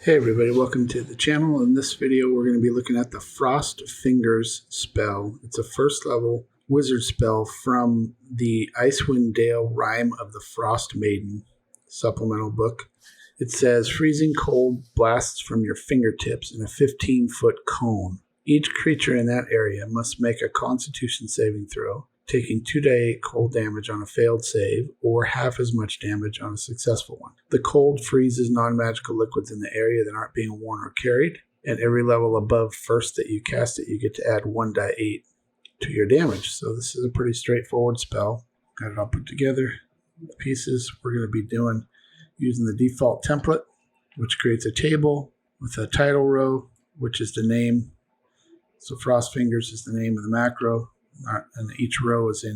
Hey everybody, welcome to the channel. In this video we're going to be looking at the Frost Fingers spell. It's a first level wizard spell from the Icewind Dale Rime of the Frost Maiden supplemental book. It says, freezing cold blasts from your fingertips in a 15-foot cone. Each creature in that area must make a Constitution saving throw, taking 2d8 cold damage on a failed save, or half as much damage on a successful one. The cold freezes non-magical liquids in the area that aren't being worn or carried, and every level above first that you cast it, you get to add 1d8 to your damage. So this is a pretty straightforward spell. Got it all put together. The pieces we're going to be doing using the default template, which creates a table with a title row, which is the name. So Frost Fingers is the name of the macro. And each row is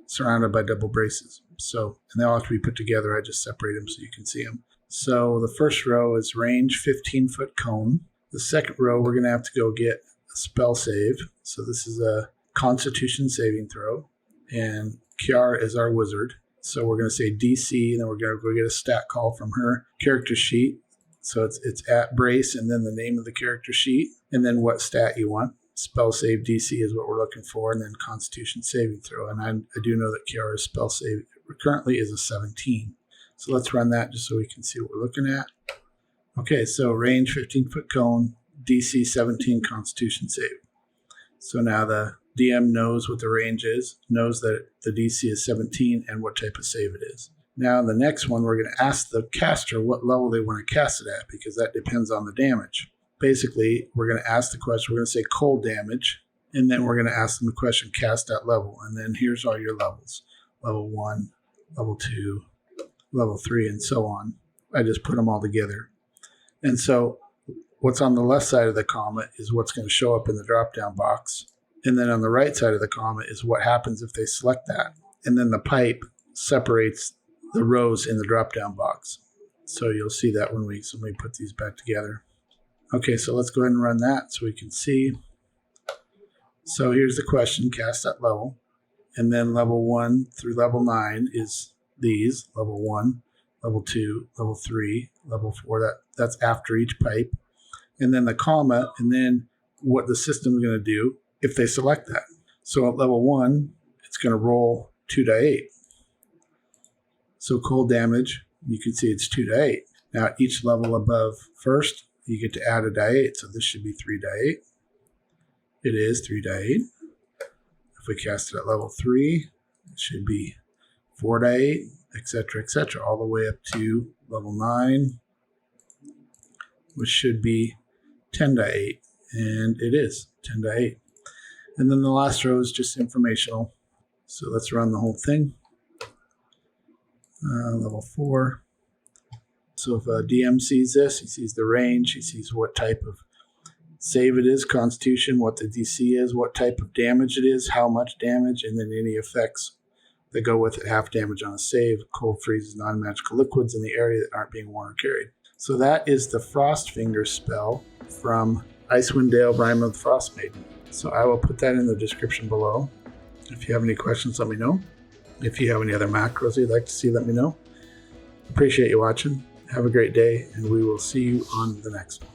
surrounded by double braces. So, and they all have to be put together. I just separate them so you can see them. So the first row is range 15-foot cone. The second row, we're going to have to go get a spell save. So this is a Constitution saving throw. And Kiara is our wizard. So we're going to say DC, and then we're going to go get a stat call from her character sheet. So it's at brace and then the name of the character sheet and then what stat you want. Spell save DC is what we're looking for, and then Constitution saving throw. And I do know that Kiara's spell save currently is a 17. So let's run that just so we can see what we're looking at. Okay, so range 15-foot cone, DC 17 Constitution save. So now the DM knows what the range is, knows that the DC is 17 and what type of save it is. Now the next one, we're going to ask the caster what level they want to cast it at, because that depends on the damage. Basically, we're going to ask the question, we're going to say cold damage, and then we're going to ask them the question, cast at level. And then here's all your levels. Level 1, level 2, level 3, and so on. I just put them all together. And so what's on the left side of the comma is what's going to show up in the drop-down box. And then on the right side of the comma is what happens if they select that. And then the pipe separates the rows in the drop-down box. So you'll see that when we put these back together. Okay, so let's go ahead and run that so we can see. So here's the question, cast at level. And then level 1 through level 9 is these, level 1, level 2, level 3, level 4. That's after each pipe. And then the comma, and then what the system is going to do if they select that. So at level 1, it's going to roll 2d8. So cold damage, you can see it's 2d8. Now at each level above first, you get to add a die8, so this should be 3d8. It is 3d8. If we cast it at level 3, it should be 4d8, etc., all the way up to level 9, which should be 10d8, and it is 10d8. And then the last row is just informational. So let's run the whole thing. Level 4. So if a DM sees this, he sees the range, he sees what type of save it is, Constitution, what the DC is, what type of damage it is, how much damage, and then any effects that go with it. Half damage on a save, cold freezes non-magical liquids in the area that aren't being worn or carried. So that is the Frost Fingers spell from Icewind Dale Rime of the Frost Maiden. So I will put that in the description below. If you have any questions, let me know. If you have any other macros you'd like to see, let me know. Appreciate you watching. Have a great day, and we will see you on the next one.